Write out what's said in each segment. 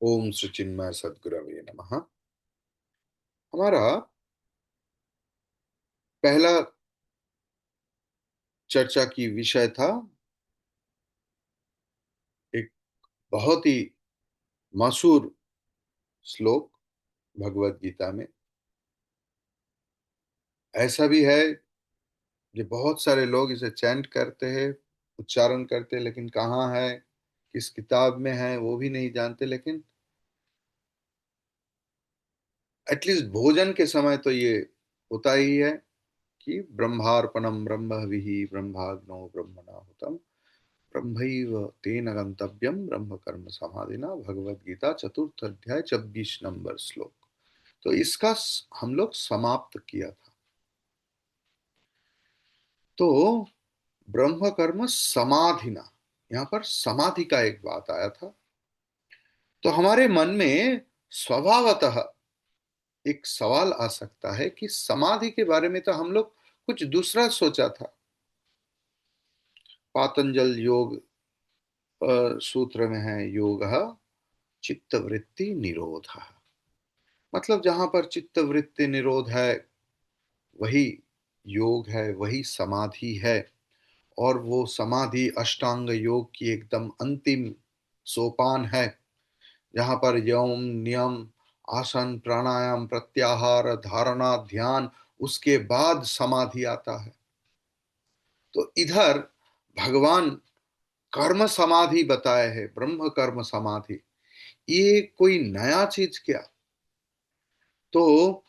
ओम श्री चिन्मय सद्गुरवे नमः। हमारा पहला चर्चा की विषय था एक बहुत ही मशहूर श्लोक भगवत गीता में। ऐसा भी है कि बहुत सारे लोग इसे चैंट करते हैं, उच्चारण करते हैं, लेकिन कहाँ है, किस किताब में है वो भी नहीं जानते। लेकिन एटलीस्ट भोजन के समय तो ये होता ही है कि ब्रह्मार्पणम ब्रह्म विहि ब्रह्माग्नो ब्रह्मणाहुतम ब्रह्मैव तेन गंतव्यम ब्रह्म कर्म समाधिना। भगवत गीता चतुर्थ अध्याय 26 नंबर श्लोक। तो इसका हम लोग समाप्त किया था। तो ब्रह्म कर्म समाधिना, यहाँ पर समाधि का एक बात आया था। तो हमारे मन में स्वभावतः एक सवाल आ सकता है कि समाधि के बारे में तो हम लोग कुछ दूसरा सोचा था। पातंजल योग सूत्र में है योग चित्तवृत्ति निरोध। मतलब जहां पर चित्तवृत्ति निरोध है वही योग है, वही समाधि है। और वो समाधि अष्टांग योग की एकदम अंतिम सोपान है, जहां पर यम नियम आसन प्राणायाम प्रत्याहार धारणा ध्यान, उसके बाद समाधि आता है। तो इधर भगवान कर्म समाधि बताए है, ब्रह्म कर्म समाधि। ये कोई नया चीज क्या? तो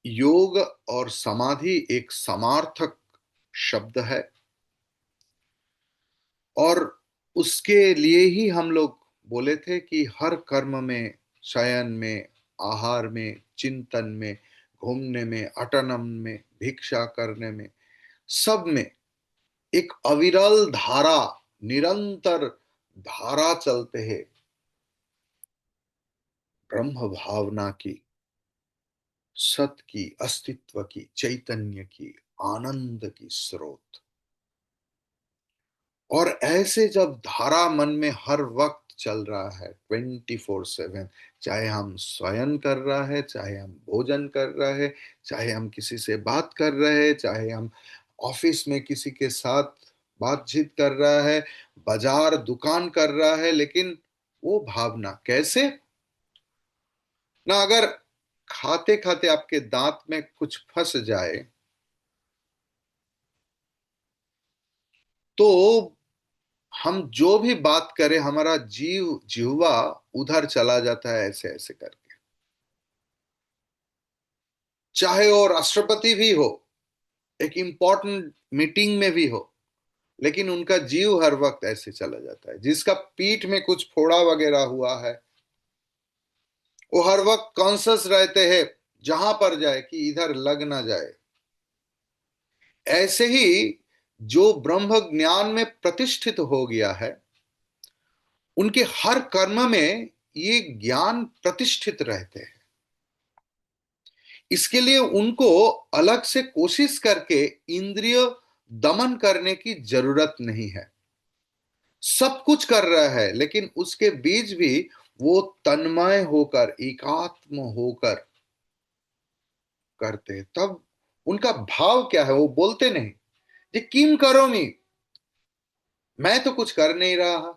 योग और समाधि एक समार्थक शब्द है, और उसके लिए ही हम लोग बोले थे कि हर कर्म में, शयन में, आहार में, चिंतन में, घूमने में, अटनम में, भिक्षा करने में, सब में एक अविरल धारा, निरंतर धारा चलते हैं ब्रह्म भावना की, सत की, अस्तित्व की, चैतन्य की, आनंद की स्रोत। और ऐसे जब धारा मन में हर वक्त चल रहा है 24/7, चाहे हम स्वयं कर रहा है, चाहे हम भोजन कर रहे हैं, चाहे हम किसी से बात कर रहे हैं, चाहे हम ऑफिस में किसी के साथ बातचीत कर रहा है, बाजार दुकान कर रहा है, लेकिन वो भावना कैसे ना, अगर खाते खाते आपके दांत में कुछ फंस जाए तो हम जो भी बात करें हमारा जिह्वा उधर चला जाता है, ऐसे ऐसे करके। चाहे वो राष्ट्रपति भी हो, एक इंपॉर्टेंट मीटिंग में भी हो, लेकिन उनका जीव हर वक्त ऐसे चला जाता है। जिसका पीठ में कुछ फोड़ा वगैरह हुआ है, वो हर वक्त कॉन्शियस रहते हैं जहां पर जाए कि इधर लग ना जाए। ऐसे ही जो ब्रह्म ज्ञान में प्रतिष्ठित हो गया है, उनके हर कर्म में ये ज्ञान प्रतिष्ठित रहते हैं। इसके लिए उनको अलग से कोशिश करके इंद्रिय दमन करने की जरूरत नहीं है। सब कुछ कर रहा है, लेकिन उसके बीच भी वो तन्मय होकर, एकात्म होकर करते हैं। तब उनका भाव क्या है, वो बोलते नहीं ये किम करोमी, मैं तो कुछ कर नहीं रहा,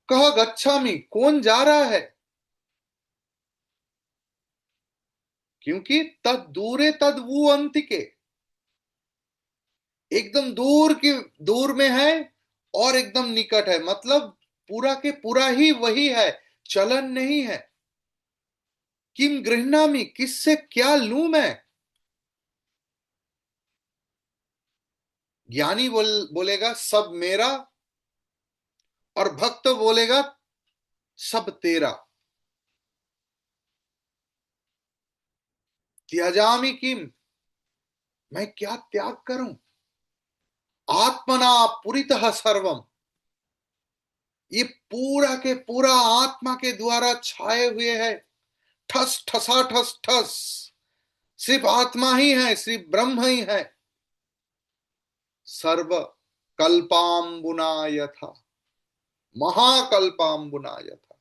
कह गच्छामि, कौन जा रहा है। क्योंकि तद दूरे तद वो अंतिके, एकदम दूर की दूर में है और एकदम निकट है। मतलब पूरा के पूरा ही वही है, चलन नहीं है। किम गृह्णामि, किससे क्या लूं मैं। ज्ञानी बोलेगा सब मेरा, और भक्त बोलेगा सब तेरा। त्याजामि किम, मैं क्या त्याग करूं। आत्मना पुरितः सर्वम, ये पूरा के पूरा आत्मा के द्वारा छाए हुए है। ठस ठसा ठस ठस, सिर्फ आत्मा ही है, सिर्फ ब्रह्म ही है। सर्व कल्पाम्बुना यथा, महाकल्पाम्बुना यथा।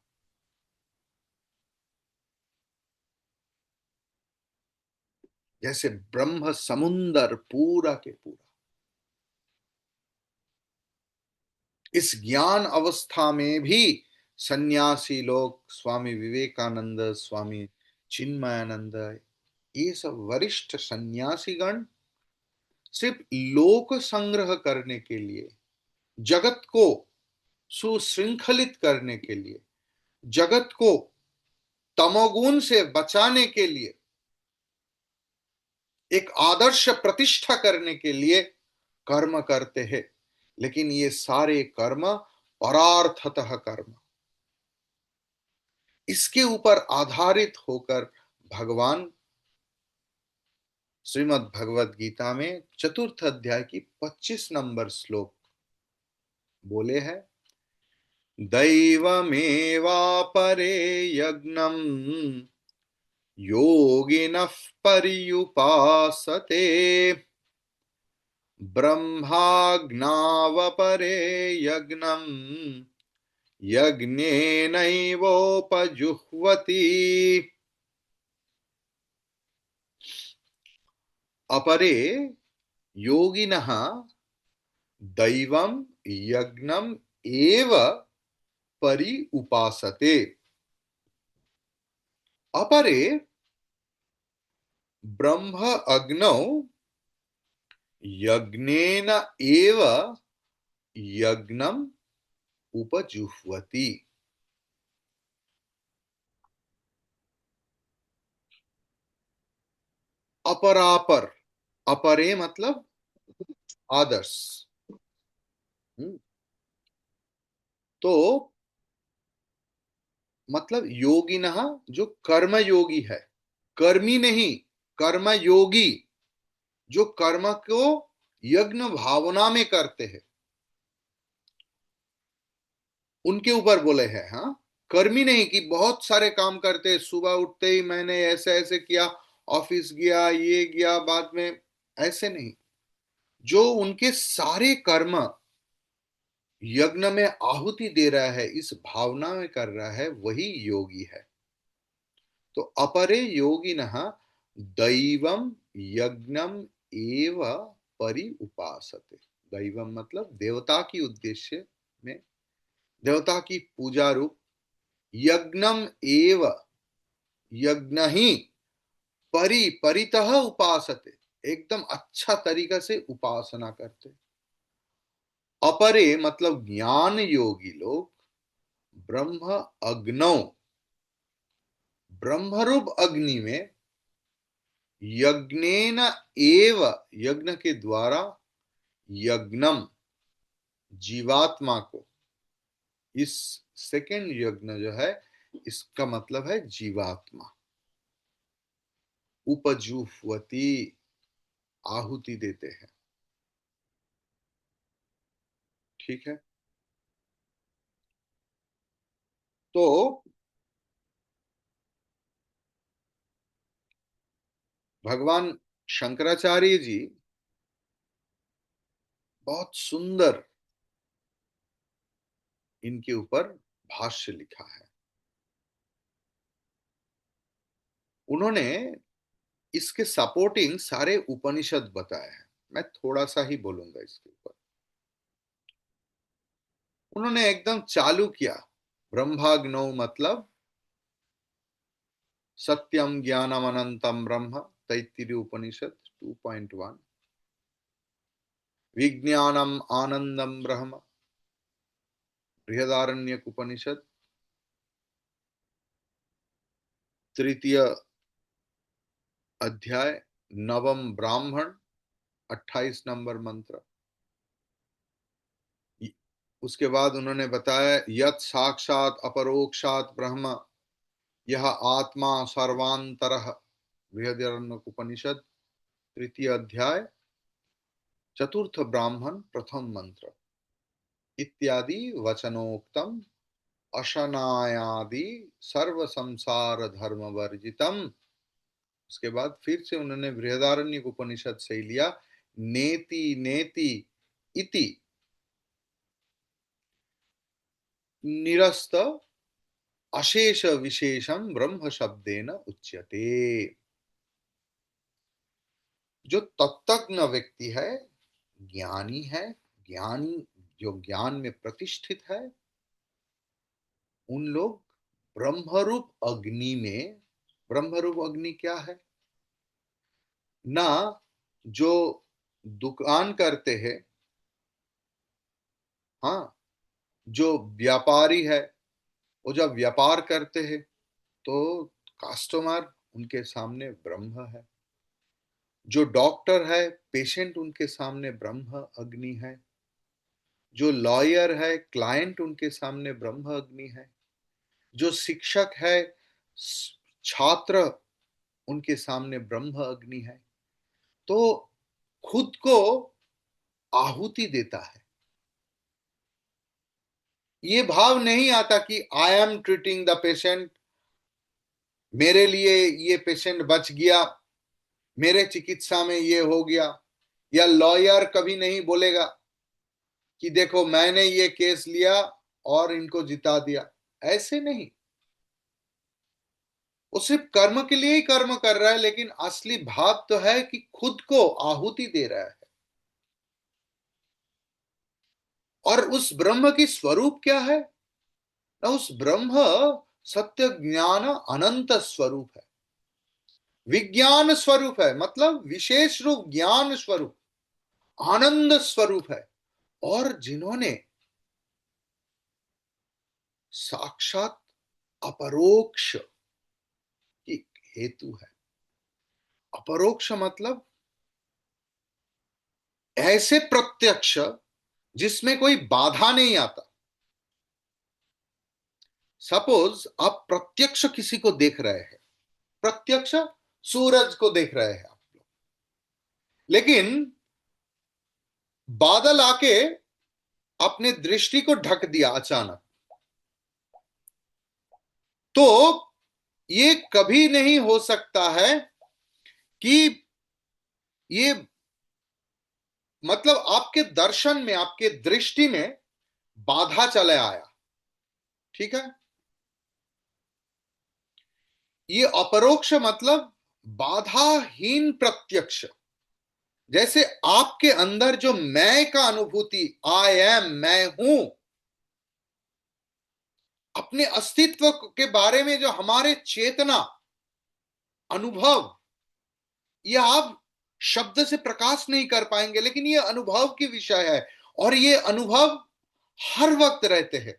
जैसे ब्रह्म समुंदर पूरा के पूरा, इस ज्ञान अवस्था में भी सन्यासी लोग, स्वामी विवेकानंद, स्वामी चिन्मयानंद, ये सब वरिष्ठ सन्यासीगण सिर्फ लोक संग्रह करने के लिए, जगत को सुशृंखलित करने के लिए, जगत को तमोगुण से बचाने के लिए, एक आदर्श प्रतिष्ठा करने के लिए कर्म करते हैं। लेकिन ये सारे कर्म परार्थतः कर्म, इसके ऊपर आधारित होकर भगवान श्रीमद् भगवत गीता में चतुर्थ अध्याय की 25 नंबर श्लोक बोले हैं, दैवमेवापरे यज्ञम् योगिनः पर्युपासते ब्रह्माज्ञावपरे यज्ञम् यज्ञेनैवोपजुह्वति। अपरे योगिनः दैवं यज्ञम् एव परि उपासते। अपरे ब्रह्म अग्नौ यज्ञेन एव यज्ञम् उपजुह्वति। अपरापर, अपरे मतलब आदर्श। हम्म, तो मतलब योगिनः जो कर्म योगी है, कर्मी नहीं, कर्म योगी, जो कर्म को यज्ञ भावना में करते हैं, उनके ऊपर बोले हैं। हाँ, कर्मी नहीं कि बहुत सारे काम करते, सुबह उठते ही मैंने ऐसे ऐसे किया, ऑफिस गया, ये गया, बाद में, ऐसे नहीं। जो उनके सारे कर्म यज्ञ में आहुति दे रहा है, इस भावना में कर रहा है, वही योगी है। तो अपरे योगिनः दैवम यज्ञम एव परि उपासते। दैवम मतलब देवता की उद्देश्य में, देवता की पूजा रूप, यज्ञम एव, यज्ञ ही, परितः उपासते, एकदम अच्छा तरीका से उपासना करते। अपरे मतलब ज्ञान योगी लोग ब्रह्म अग्नौ, ब्रह्मरूप अग्नि में, यज्ञेन एव, यज्ञ के द्वारा, यज्ञम जीवात्मा को, इस सेकंड यज्ञ जो है, इसका मतलब है जीवात्मा, उपजुह्वती, आहुति देते हैं। ठीक है। तो भगवान शंकराचार्य जी बहुत सुंदर इनके ऊपर भाष्य लिखा है। उन्होंने इसके सपोर्टिंग सारे उपनिषद बताए हैं। मैं थोड़ा सा ही बोलूंगा इसके ऊपर। उन्होंने एकदम चालू किया, ब्रह्माग्नौ मतलब सत्यम ज्ञानम अनंतम ब्रह्म, तैत्तिरीय उपनिषद 2.1, विज्ञानम आनंदम ब्रह्म, बृहदारण्यक उपनिषद तृतीय अध्याय, नवम ब्राह्मण, 28 नंबर मंत्र। उसके बाद उन्होंने बताया यत् साक्षात अपरोक्षात ब्रह्म, यह आत्मा सर्वांतरः, बृहदारण्यक उपनिषद तृतीय अध्याय, चतुर्थ ब्राह्मण, प्रथम मंत्र इत्यादि वचनोक्तम अशनायादि सर्व संसार धर्म वर्जितम। उसके बाद फिर से उन्होंने बृहदारण्यक उपनिषद से लिया, नेति नेति इति, निरस्त अशेष विशेषम ब्रह्म शब्देन उच्यते। जो तत्वज्ञ व्यक्ति है, ज्ञानी है, ज्ञानी जो ज्ञान में प्रतिष्ठित है, उन लोग ब्रह्मरूप अग्नि में, ब्रह्मरूप अग्नि क्या है ना, जो दुकान करते हैं, हाँ, जो व्यापारी है, वो जब व्यापार करते हैं तो कस्टमर उनके सामने ब्रह्म है। जो डॉक्टर है, पेशेंट उनके सामने ब्रह्म अग्नि है। जो लॉयर है, क्लाइंट उनके सामने ब्रह्म अग्नि है। जो शिक्षक है, छात्र उनके सामने ब्रह्म अग्नि है। तो खुद को आहुति देता है। ये भाव नहीं आता कि I am treating the patient, मेरे लिए ये पेशेंट बच गया, मेरे चिकित्सा में ये हो गया। या लॉयर कभी नहीं बोलेगा कि देखो मैंने ये केस लिया और इनको जिता दिया, ऐसे नहीं। वो सिर्फ कर्म के लिए ही कर्म कर रहा है, लेकिन असली भाव तो है कि खुद को आहुति दे रहा है। और उस ब्रह्म की स्वरूप क्या है ना, उस ब्रह्म सत्य ज्ञान अनंत स्वरूप है, विज्ञान स्वरूप है, मतलब विशेष रूप ज्ञान स्वरूप, आनंद स्वरूप है। और जिन्होंने साक्षात अपरोक्ष की हेतु है। अपरोक्ष मतलब ऐसे प्रत्यक्ष जिसमें कोई बाधा नहीं आता। सपोज आप प्रत्यक्ष किसी को देख रहे हैं, प्रत्यक्ष सूरज को देख रहे हैं आप लोग, लेकिन बादल आके अपने दृष्टि को ढक दिया अचानक, तो ये कभी नहीं हो सकता है कि ये, मतलब आपके दर्शन में, आपके दृष्टि में बाधा चले आया, ठीक है। ये अपरोक्ष मतलब बाधाहीन प्रत्यक्ष। जैसे आपके अंदर जो मैं का अनुभूति, आई एम, मैं हूं, अपने अस्तित्व के बारे में जो हमारे चेतना, अनुभव, ये आप शब्द से प्रकाश नहीं कर पाएंगे, लेकिन ये अनुभव की विषय है। और ये अनुभव हर वक्त रहते हैं,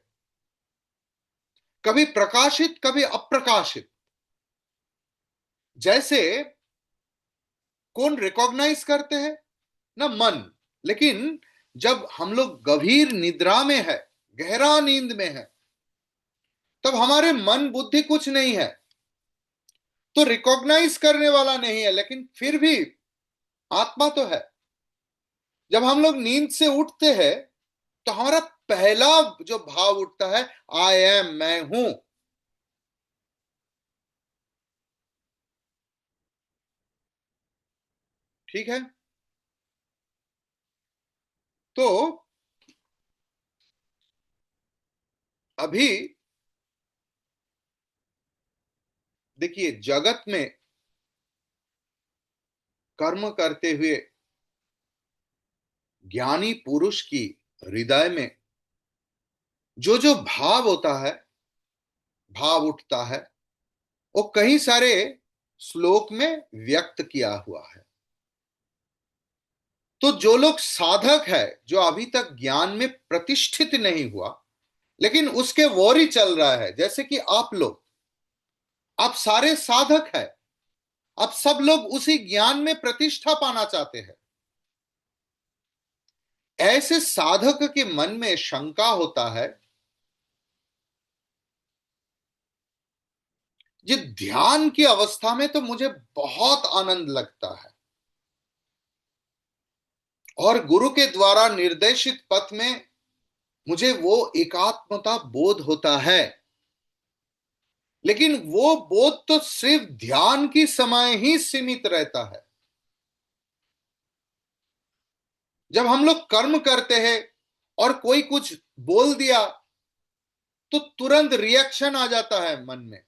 कभी प्रकाशित कभी अप्रकाशित। जैसे कौन रिकॉग्नाइज करते हैं ना, मन। लेकिन जब हम लोग गंभीर निद्रा में है, गहरा नींद में है, तब हमारे मन बुद्धि कुछ नहीं है, तो रिकॉग्नाइज करने वाला नहीं है, लेकिन फिर भी आत्मा तो है। जब हम लोग नींद से उठते हैं तो हमारा पहला जो भाव उठता है, आई एम, मैं हूं। ठीक है। तो अभी देखिए, जगत में कर्म करते हुए ज्ञानी पुरुष की हृदय में जो जो भाव होता है, भाव उठता है, वो कई सारे श्लोक में व्यक्त किया हुआ है। तो जो लोग साधक है, जो अभी तक ज्ञान में प्रतिष्ठित नहीं हुआ, लेकिन उसके वोर ही चल रहा है, जैसे कि आप लोग, आप सारे साधक है, आप सब लोग उसी ज्ञान में प्रतिष्ठा पाना चाहते हैं। ऐसे साधक के मन में शंका होता है, ये ध्यान की अवस्था में तो मुझे बहुत आनंद लगता है, और गुरु के द्वारा निर्देशित पथ में मुझे वो एकात्मता बोध होता है, लेकिन वो बोध तो सिर्फ ध्यान की समय ही सीमित रहता है। जब हम लोग कर्म करते हैं और कोई कुछ बोल दिया, तो तुरंत रिएक्शन आ जाता है मन में।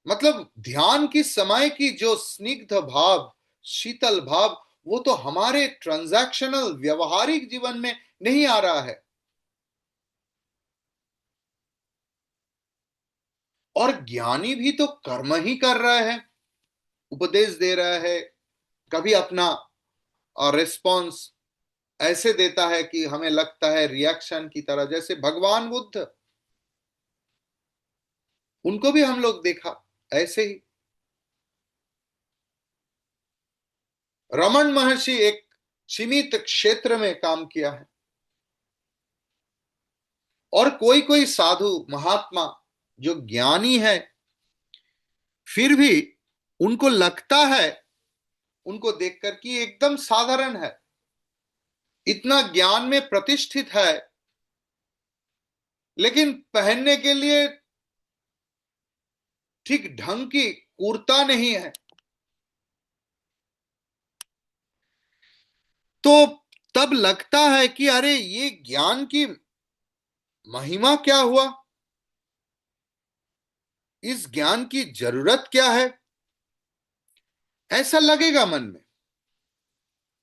मतलब ध्यान की समय की जो स्निग्ध भाव, शीतल भाव, वो तो हमारे ट्रांजैक्शनल व्यवहारिक जीवन में नहीं आ रहा है। और ज्ञानी भी तो कर्म ही कर रहा है, उपदेश दे रहा है, कभी अपना रिस्पॉन्स ऐसे देता है कि हमें लगता है रिएक्शन की तरह। जैसे भगवान बुद्ध, उनको भी हम लोग देखा ऐसे ही। रमन महर्षि एक सीमित क्षेत्र में काम किया है, और कोई कोई साधु महात्मा जो ज्ञानी है, फिर भी उनको लगता है, उनको देखकर कि एकदम साधारण है, इतना ज्ञान में प्रतिष्ठित है, लेकिन पहनने के लिए ठीक ढंग की कुर्ता नहीं है। तो तब लगता है कि अरे ये ज्ञान की महिमा क्या हुआ, इस ज्ञान की जरूरत क्या है, ऐसा लगेगा मन में।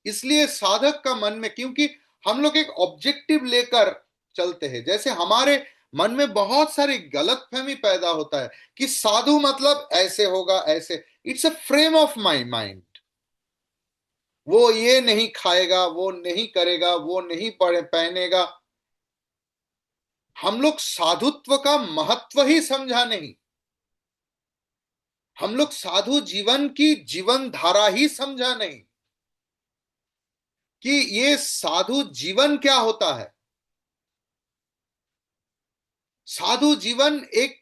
इसलिए साधक का मन में, क्योंकि हम लोग एक ऑब्जेक्टिव लेकर चलते हैं, जैसे हमारे मन में बहुत सारी गलतफहमी पैदा होता है कि साधु मतलब ऐसे होगा ऐसे। It's a frame of my mind. वो ये नहीं खाएगा, वो नहीं करेगा, वो नहीं पढ़े पहनेगा। हम लोग साधुत्व का महत्व ही समझा नहीं, हम लोग साधु जीवन की जीवन धारा ही समझा नहीं कि ये साधु जीवन क्या होता है। साधु जीवन एक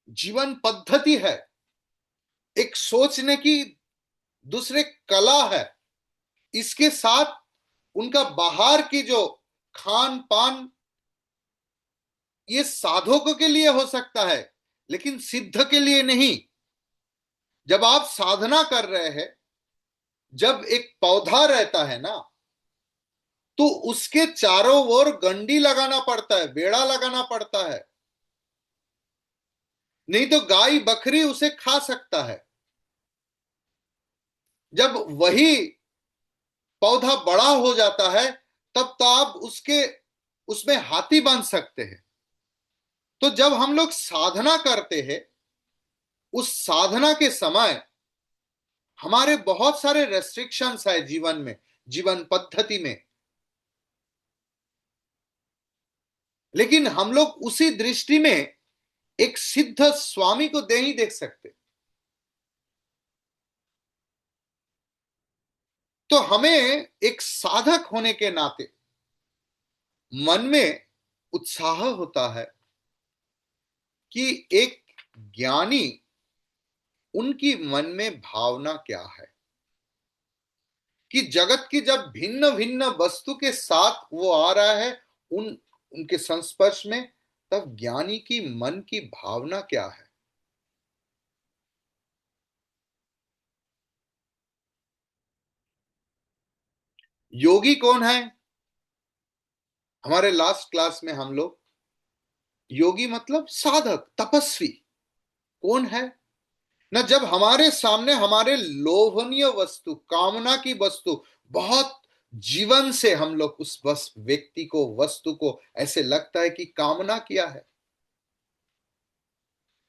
जीवन पद्धति है, एक सोचने की दूसरे कला है। इसके साथ उनका बाहर की जो खान पान, ये साधकों के लिए हो सकता है, लेकिन सिद्ध के लिए नहीं। जब आप साधना कर रहे हैं, जब एक पौधा रहता है ना, तो उसके चारों ओर गंडी लगाना पड़ता है, बेड़ा लगाना पड़ता है, नहीं तो गाय बकरी उसे खा सकता है। जब वही पौधा बड़ा हो जाता है, तब तो आप उसके उसमें हाथी बांध सकते हैं। तो जब हम लोग साधना करते हैं, उस साधना के समय हमारे बहुत सारे रेस्ट्रिक्शंस है जीवन में, जीवन पद्धति में, लेकिन हम लोग उसी दृष्टि में एक सिद्ध स्वामी को नहीं देख सकते। तो हमें एक साधक होने के नाते मन में उत्साह होता है कि एक ज्ञानी, उनकी मन में भावना क्या है, कि जगत की जब भिन्न भिन्न वस्तु के साथ वो आ रहा है, उन उनके संस्पर्श में, तब ज्ञानी की मन की भावना क्या है। योगी कौन है? हमारे लास्ट क्लास में हम लोग, योगी मतलब साधक तपस्वी कौन है ना, जब हमारे सामने हमारे लोभनीय वस्तु, कामना की वस्तु बहुत जीवन से हम लोग उस बस व्यक्ति को, वस्तु को ऐसे लगता है कि कामना किया है।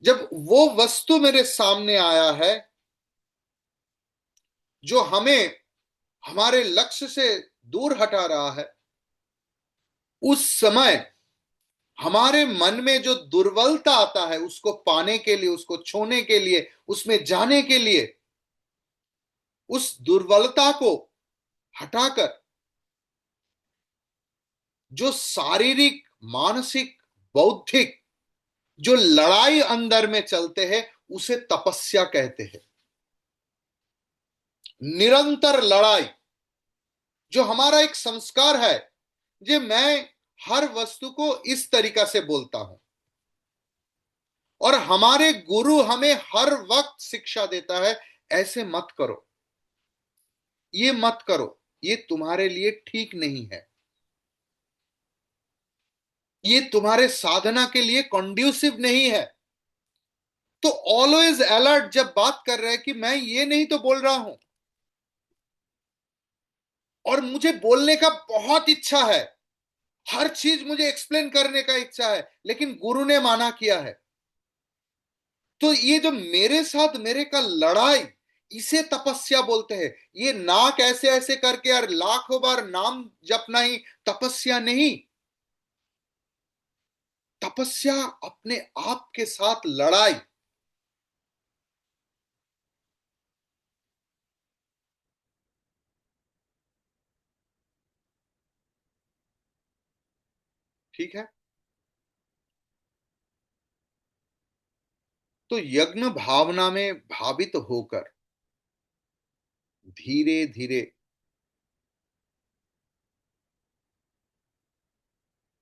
जब वो वस्तु मेरे सामने आया है जो हमें हमारे लक्ष्य से दूर हटा रहा है, उस समय हमारे मन में जो दुर्बलता आता है, उसको पाने के लिए, उसको छोने के लिए, उसमें जाने के लिए, उस दुर्बलता को हटाकर जो शारीरिक, मानसिक, बौद्धिक जो लड़ाई अंदर में चलते हैं, उसे तपस्या कहते हैं। निरंतर लड़ाई, जो हमारा एक संस्कार है, जे मैं हर वस्तु को इस तरीका से बोलता हूं, और हमारे गुरु हमें हर वक्त शिक्षा देता है, ऐसे मत करो, ये मत करो, ये तुम्हारे लिए ठीक नहीं है। ये तुम्हारे साधना के लिए कॉन्ड्यूसिव नहीं है। तो ऑलवेज अलर्ट जब बात कर रहे हैं कि मैं ये नहीं तो बोल रहा हूं, और मुझे बोलने का बहुत इच्छा है, हर चीज मुझे एक्सप्लेन करने का इच्छा है, लेकिन गुरु ने माना किया है। तो ये जो मेरे साथ मेरे का लड़ाई, इसे तपस्या बोलते हैं। ये नाक ऐसे ऐसे करके और लाखों बार नाम जपना ही तपस्या नहीं। तपस्या अपने आप के साथ लड़ाई। ठीक है। तो यज्ञ भावना में भावित होकर धीरे धीरे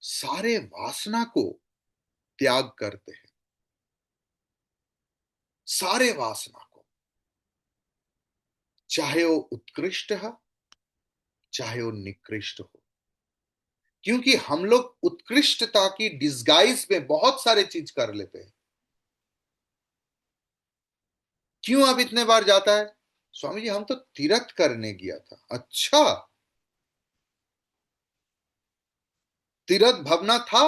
सारे वासना को त्याग करते हैं। सारे वासना को, चाहे वो उत्कृष्ट हो, चाहे वो निकृष्ट हो। क्योंकि हम लोग उत्कृष्टता की डिस्गाइज में बहुत सारे चीज कर लेते हैं। क्यों अब इतने बार जाता है? स्वामी जी, हम तो तीर्थ करने गया था। अच्छा, तीर्थ भवना था।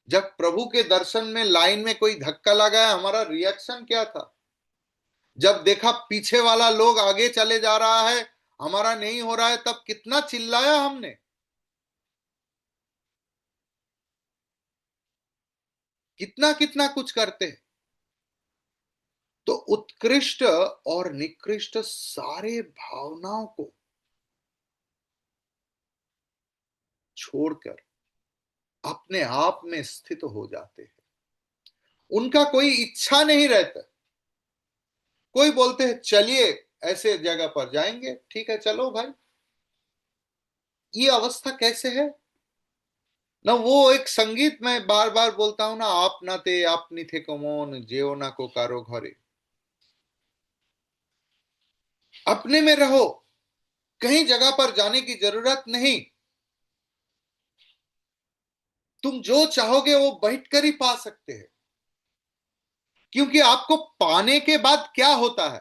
जब प्रभु के दर्शन में लाइन में कोई धक्का लगाया, हमारा रिएक्शन क्या था? जब देखा पीछे वाला लोग आगे चले जा रहा है, हमारा नहीं हो रहा है, तब कितना चिल्लाया हमने, कितना कितना कुछ करते हैं। तो उत्कृष्ट और निकृष्ट सारे भावनाओं को छोड़कर अपने आप में स्थित हो जाते हैं। उनका कोई इच्छा नहीं रहता। कोई बोलते हैं चलिए ऐसे जगह पर जाएंगे, ठीक है चलो भाई। ये अवस्था कैसे है ना? वो एक संगीत में बार बार बोलता हूं ना, आप ना थे आपनी थे कमोन जेओ ना को कारो घरे। अपने में रहो, कहीं जगह पर जाने की जरूरत नहीं। तुम जो चाहोगे वो बैठकर ही पा सकते हैं। क्योंकि आपको पाने के बाद क्या होता है?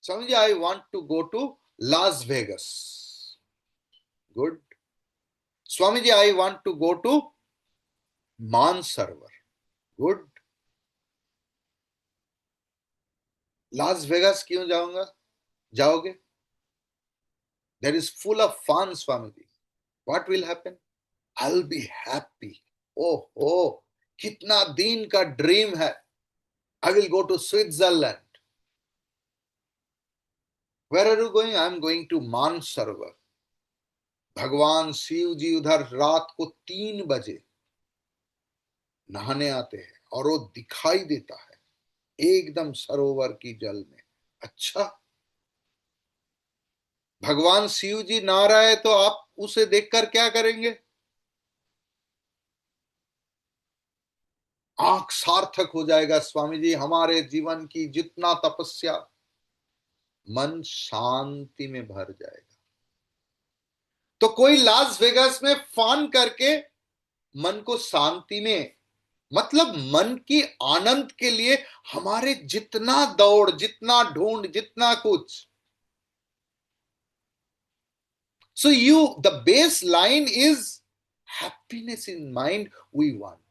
समझिए, I want to go to Las Vegas. Good. Swami ji, I want to go to Mansarovar. Good. Las Vegas क्यों जाऊंगा? जाओगे? That is full of fun Swami ji. What will happen? I will be happy. Oh oh, कितना दिन का dream है। I will go to Switzerland. Where are you going? I am going to Mansarovar. भगवान शिव जी उधर रात को 3 बजे नहाने आते हैं, और वो दिखाई देता है एकदम सरोवर की जल में। अच्छा, भगवान शिव जी नहा रहे हैं तो आप उसे देखकर क्या करेंगे? आंख सार्थक हो जाएगा स्वामी जी। हमारे जीवन की जितना तपस्या, मन शांति में भर जाएगा। तो कोई लास वेगास में फन करके मन को शांति में, मतलब मन की आनंद के लिए हमारे जितना दौड़, जितना ढूंढ, जितना कुछ। So you, the baseline is happiness in mind we want.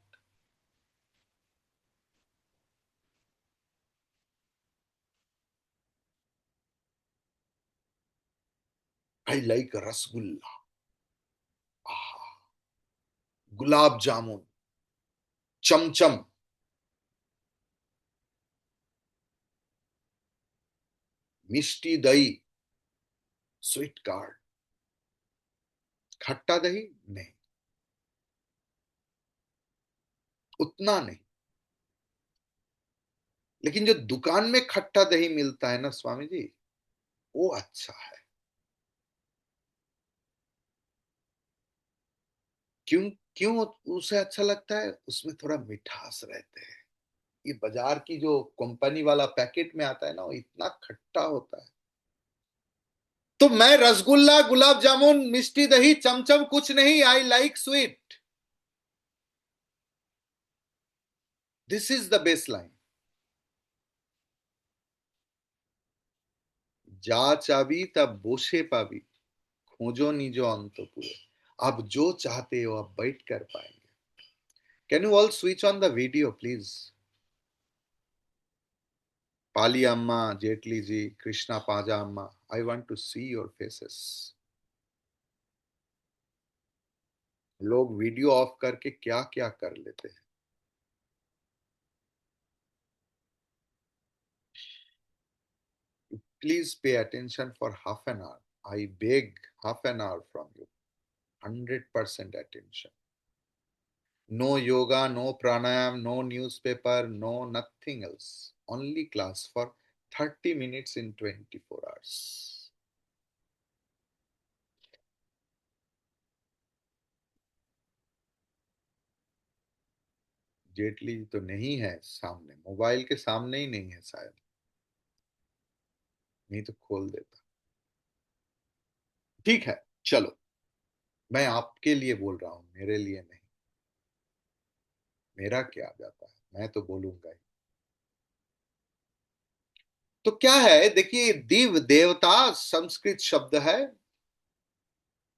I like rasgulla, gulab jamun, chamcham, mishti dahi, sweet card. खट्टा दही नहीं, उतना नहीं। लेकिन जो दुकान में खट्टा दही मिलता है ना स्वामी जी, वो अच्छा है। क्यों? क्यों उसे अच्छा लगता है? उसमें थोड़ा मिठास रहते हैं। ये बाजार की जो कंपनी वाला पैकेट में आता है ना, वो इतना खट्टा होता है। तो मैं रसगुल्ला, गुलाब जामुन, मिष्टी दही, चमचम कुछ नहीं, I like sweet. This is the base line. যা চাবি তা বসে পাবি, खोजो निजो अंतपुरे। आप जो चाहते हो आप बैठ कर पाएंगे। Can you all switch on the video please? Pali Amma, Jaitley ji, Krishna Paja Amma, I want to see your faces. लोग वीडियो ऑफ करके क्या क्या कर लेते हैं। Please pay attention for half an hour, I beg, half an hour from you, 100% attention. No yoga, no pranayam, no newspaper, no nothing else. Only class for 30 minutes in 24 hours. Jaitley तो नहीं है सामने, मोबाइल के सामने ही नहीं है शायद, नहीं तो खोल देता। ठीक है, चलो, मैं आपके लिए बोल रहा हूं, मेरे लिए नहीं। मेरा क्या जाता है, मैं तो बोलूंगा ही। तो क्या है, देखिए, दिव देवता संस्कृत शब्द है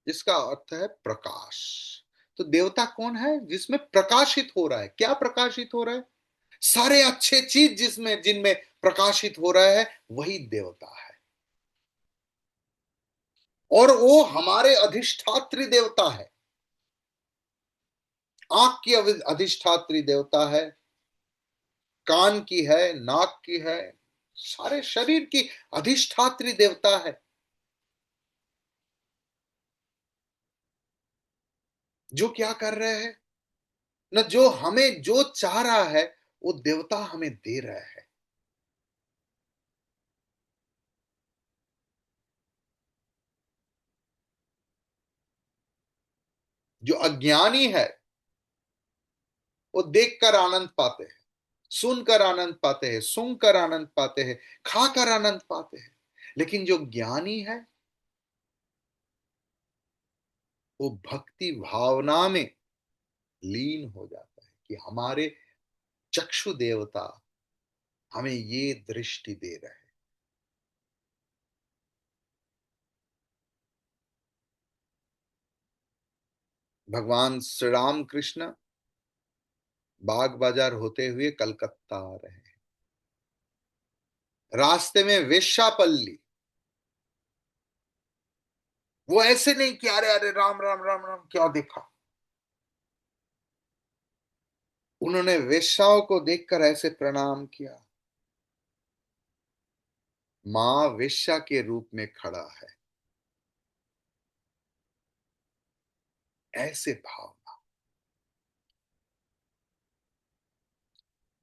जिसका अर्थ है प्रकाश। तो देवता कौन है? जिसमें प्रकाशित हो रहा है। क्या प्रकाशित हो रहा है? सारे अच्छे चीज जिसमें जिनमें प्रकाशित हो रहा है वही देवता है। और वो हमारे अधिष्ठात्री देवता है। आंख की अधिष्ठात्री देवता है, कान की है, नाक की है, सारे शरीर की अधिष्ठात्री देवता है। जो क्या कर रहे हैं न, जो हमें जो चाह रहा है वो देवता हमें दे रहा है। जो अज्ञानी है वो देखकर आनंद पाते हैं, सुनकर आनंद पाते हैं, सूंघकर आनंद पाते हैं, खाकर आनंद पाते हैं। लेकिन जो ज्ञानी है वो भक्ति भावना में लीन हो जाता है कि हमारे चक्षु देवता हमें ये दृष्टि दे रहे हैं। भगवान श्री राम कृष्ण बाग बाजार होते हुए कलकत्ता आ रहे हैं। रास्ते में वेश्यापल्ली, वो ऐसे नहीं कि अरे अरे राम राम राम राम क्या देखा। उन्होंने वेश्याओं को देखकर ऐसे प्रणाम किया। मां वेश्या के रूप में खड़ा है, ऐसे भावना।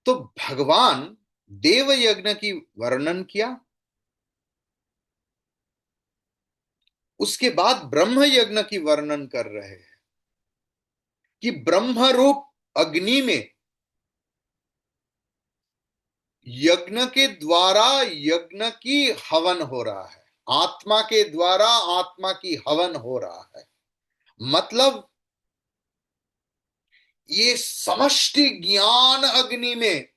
तो भगवान देव यज्ञ की वर्णन किया, उसके बाद ब्रह्म यज्ञ की वर्णन कर रहे हैं कि ब्रह्म रूप अग्नि में यज्ञ के द्वारा यज्ञ की हवन हो रहा है, आत्मा के द्वारा आत्मा की हवन हो रहा है। मतलब ये समष्टि ज्ञान अग्नि में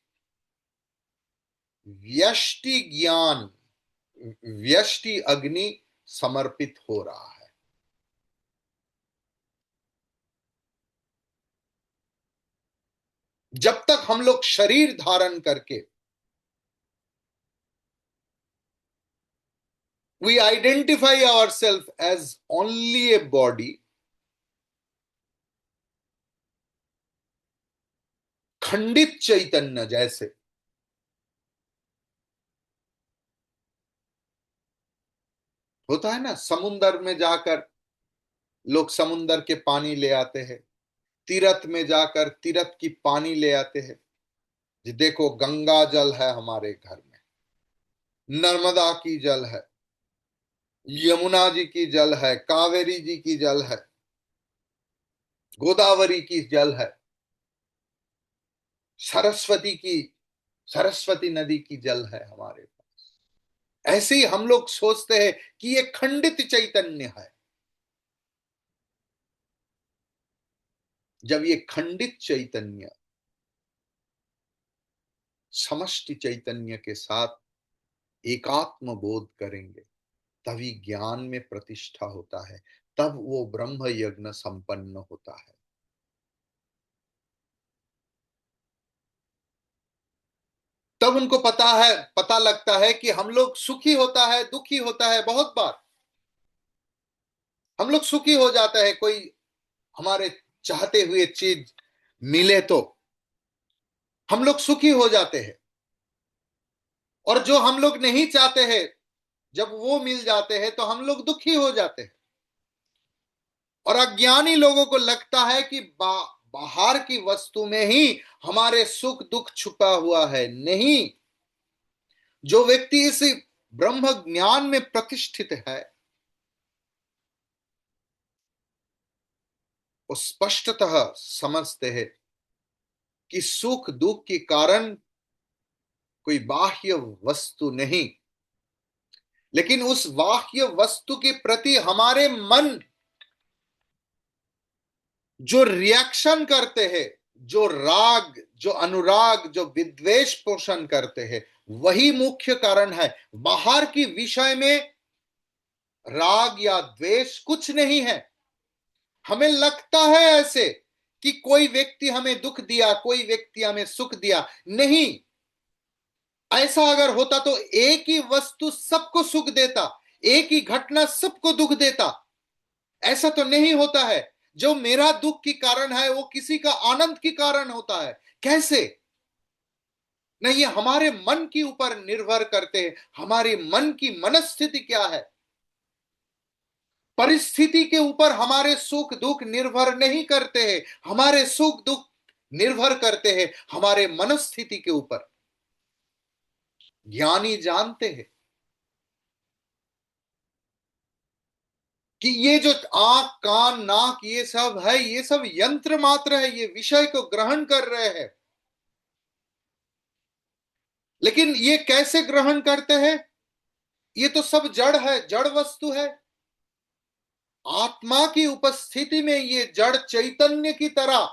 व्यष्टि ज्ञान, व्यष्टि अग्नि समर्पित हो रहा है। जब तक हम लोग शरीर धारण करके we identify ourselves as only a body, खंडित चैतन्य जैसे, होता है ना, समुन्दर में जाकर लोग समुन्दर के पानी ले आते हैं, तीर्थ में जाकर तीर्थ की पानी ले आते हैं। जी देखो, गंगा जल है हमारे घर में, नर्मदा की जल है, यमुना जी की जल है, कावेरी जी की जल है, गोदावरी की जल है, सरस्वती की, सरस्वती नदी की जल है हमारे पास। ऐसे ही हम लोग सोचते हैं कि ये खंडित चैतन्य है, जब ये खंडित चैतन्य समष्टि चैतन्य के साथ एकात्म बोध करेंगे, तभी ज्ञान में प्रतिष्ठा होता है, तब वो ब्रह्म यज्ञ संपन्न होता है। तब उनको पता लगता है कि हम लोग सुखी होता है, दुखी होता है। बहुत बार हम लोग सुखी हो जाता है, कोई हमारे चाहते हुए चीज मिले तो हम लोग सुखी हो जाते हैं, और जो हम लोग नहीं चाहते हैं, जब वो मिल जाते हैं तो हम लोग दुखी हो जाते हैं। और अज्ञानी लोगों को लगता है कि बाहर की वस्तु में ही हमारे सुख दुख छुपा हुआ है। नहीं, जो व्यक्ति इस ब्रह्म ज्ञान में प्रतिष्ठित है, वो स्पष्टतः समझते हैं कि सुख दुख के कारण कोई बाह्य वस्तु नहीं, लेकिन उस बाह्य वस्तु के प्रति हमारे मन जो रिएक्शन करते हैं, जो राग, जो अनुराग, जो विद्वेष पोषण करते हैं, वही मुख्य कारण है। बाहर की विषय में राग या द्वेष कुछ नहीं है। हमें लगता है ऐसे कि कोई व्यक्ति हमें दुख दिया, कोई व्यक्ति हमें सुख दिया। नहीं, ऐसा अगर होता तो एक ही वस्तु सबको सुख देता, एक ही घटना सबको दुख देता। ऐसा तो नहीं होता है। जो मेरा दुख की कारण है वो किसी का आनंद की कारण होता है। कैसे? नहीं, ये हमारे मन के ऊपर निर्भर करते हैं। हमारे मन की मनस्थिति क्या है? परिस्थिति के ऊपर हमारे सुख दुख निर्भर नहीं करते हैं। हमारे सुख दुख निर्भर करते हैं हमारे मनस्थिति के ऊपर। ज्ञानी जानते हैं कि ये जो आंख कान नाक ये सब है, ये सब यंत्र मात्र है, ये विषय को ग्रहण कर रहे हैं। लेकिन ये कैसे ग्रहण करते हैं? ये तो सब जड़ है, जड़ वस्तु है। आत्मा की उपस्थिति में ये जड़ चैतन्य की तरह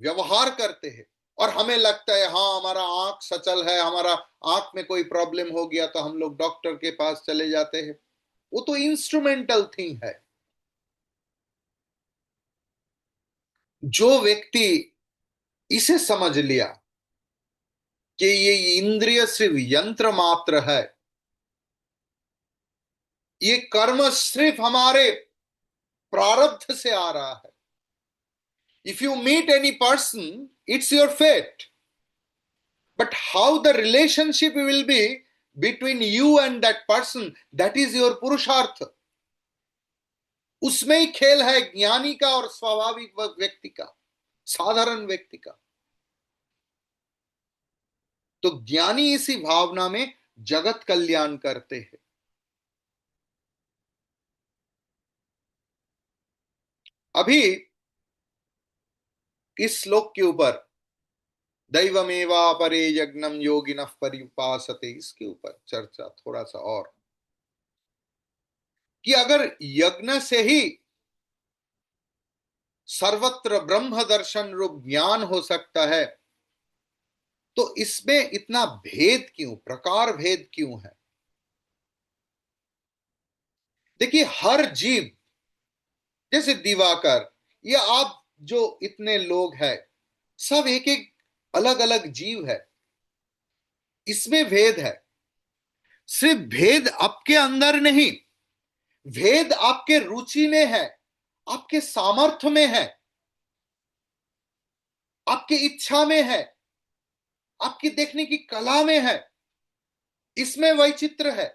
व्यवहार करते हैं। और हमें लगता है हाँ, हमारा आंख सचल है, हमारा आंख में कोई प्रॉब्लम हो गया तो हम लोग डॉक्टर के पास चले जाते हैं। वो तो इंस्ट्रूमेंटल थिंग है। जो व्यक्ति इसे समझ लिया कि ये इंद्रिय सिर्फ यंत्र मात्र है, ये कर्म सिर्फ हमारे प्रारब्ध से आ रहा है। If you meet any person, it's your fate, but how the relationship will be between you and that person, that is your पुरुषार्थ। उसमें ही खेल है ज्ञानी का और स्वाभाविक व्यक्ति का, साधारण व्यक्ति का। तो ज्ञानी इसी भावना में जगत कल्याण करते हैं। अभी इस श्लोक के ऊपर दैवमेवा परे यज्ञम योगिनः परिउपासते, इसके ऊपर चर्चा थोड़ा सा और, कि अगर यज्ञ से ही सर्वत्र ब्रह्म दर्शन रूप ज्ञान हो सकता है, तो इसमें इतना भेद क्यों, प्रकार भेद क्यों है? देखिए, हर जीव, जैसे दिवाकर, ये आप जो इतने लोग हैं, सब एक एक अलग अलग जीव है। इसमें भेद है। सिर्फ भेद आपके अंदर नहीं, भेद आपके रुचि में है, आपके सामर्थ्य में है, आपकी इच्छा में है, आपकी देखने की कला में है। इसमें वैचित्र है।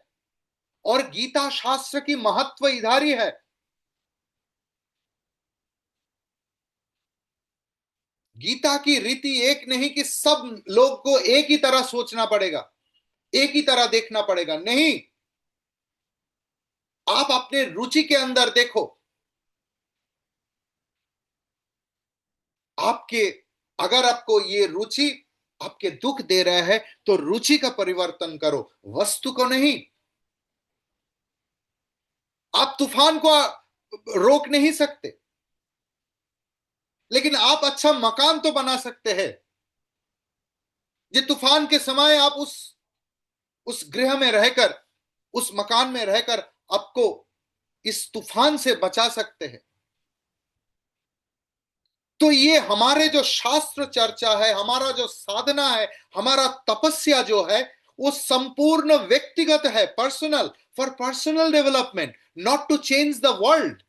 और गीता शास्त्र की महत्व इधर ही है। गीता की रीति एक नहीं कि सब लोग को एक ही तरह सोचना पड़ेगा, एक ही तरह देखना पड़ेगा। नहीं, आप अपने रुचि के अंदर देखो। आपके, अगर आपको ये रुचि आपके दुख दे रहा है तो रुचि का परिवर्तन करो, वस्तु को नहीं। आप तूफान को रोक नहीं सकते, लेकिन आप अच्छा मकान तो बना सकते हैं। ये तूफान के समय आप उस गृह में रहकर, उस मकान में रहकर आपको इस तूफान से बचा सकते हैं। तो ये हमारे जो शास्त्र चर्चा है, हमारा जो साधना है, हमारा तपस्या जो है, वो संपूर्ण व्यक्तिगत है, personal, for personal development, not to change the world.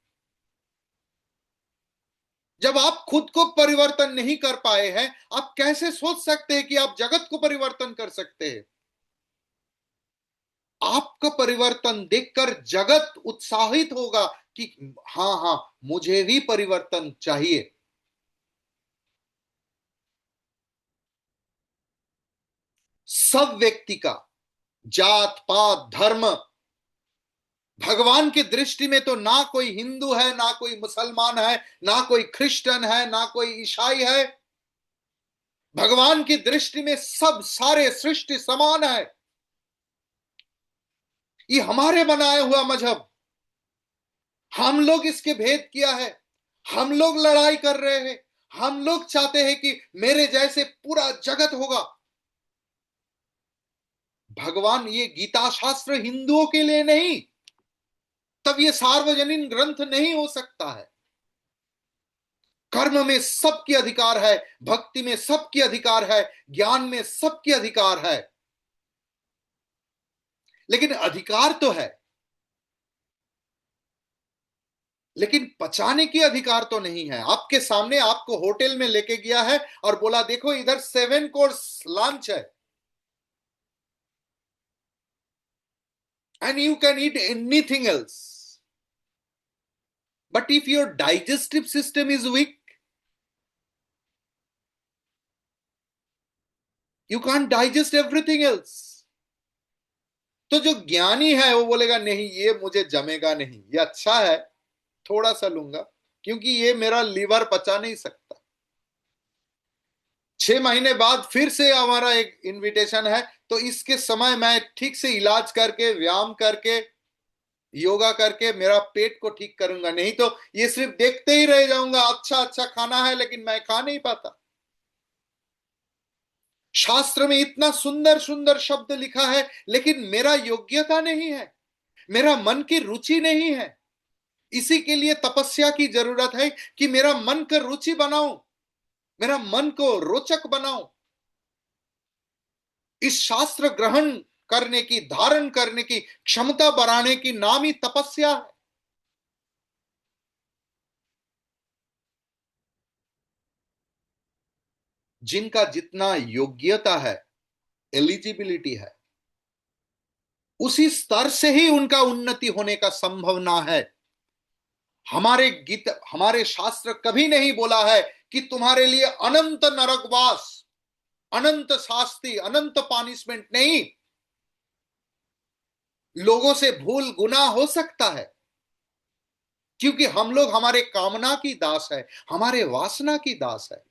जब आप खुद को परिवर्तन नहीं कर पाए हैं, आप कैसे सोच सकते हैं कि आप जगत को परिवर्तन कर सकते हैं? आपका परिवर्तन देखकर जगत उत्साहित होगा कि हाँ हाँ, मुझे भी परिवर्तन चाहिए। सब व्यक्ति का, जात पात धर्म, भगवान की दृष्टि में तो ना कोई हिंदू है, ना कोई मुसलमान है, ना कोई क्रिश्चियन है, ना कोई ईसाई है। भगवान की दृष्टि में सब सारे सृष्टि समान है। ये हमारे बनाए हुआ मजहब, हम लोग इसके भेद किया है, हम लोग लड़ाई कर रहे हैं, हम लोग चाहते हैं कि मेरे जैसे पूरा जगत होगा। भगवान, ये गीता शास्त्र हिंदुओं के लिए नहीं, तब ये सार्वजनिक ग्रंथ नहीं हो सकता है। कर्म में सबकी अधिकार है, भक्ति में सबकी अधिकार है, ज्ञान में सबकी अधिकार है। लेकिन अधिकार तो है, लेकिन पचाने की अधिकार तो नहीं है। आपके सामने आपको होटल में लेके गया है और बोला देखो इधर 7 कोर्स लंच है, and you can eat anything else. But if your digestive system is weak, you can't digest everything else. तो जो ज्ञानी है वो बोलेगा नहीं, ये मुझे जमेगा नहीं, ये अच्छा है, थोड़ा सा लूंगा, क्योंकि ये मेरा लीवर पचा नहीं सकता। 6 महीने बाद फिर से हमारा एक इनविटेशन है, तो इसके समय मैं ठीक से इलाज करके, व्यायाम करके, योगा करके मेरा पेट को ठीक करूंगा, नहीं तो ये सिर्फ देखते ही रह जाऊंगा। अच्छा अच्छा खाना है लेकिन मैं खा नहीं पाता। शास्त्र में इतना सुंदर सुंदर शब्द लिखा है, लेकिन मेरा योग्यता नहीं है, मेरा मन की रुचि नहीं है। इसी के लिए तपस्या की जरूरत है कि मेरा मन का रुचि बनाऊं, मेरा मन को रोचक बनाऊं। इस शास्त्र ग्रहण करने की, धारण करने की क्षमता बढ़ाने की नाम ही तपस्या है। जिनका जितना योग्यता है, एलिजिबिलिटी है, उसी स्तर से ही उनका उन्नति होने का संभावना है। हमारे गीत, हमारे शास्त्र कभी नहीं बोला है कि तुम्हारे लिए अनंत नरकवास, अनंत शास्ति, अनंत पनिशमेंट नहीं। लोगों से भूल गुनाह हो सकता है, क्योंकि हम लोग हमारे कामना की दास है, हमारे वासना की दास है।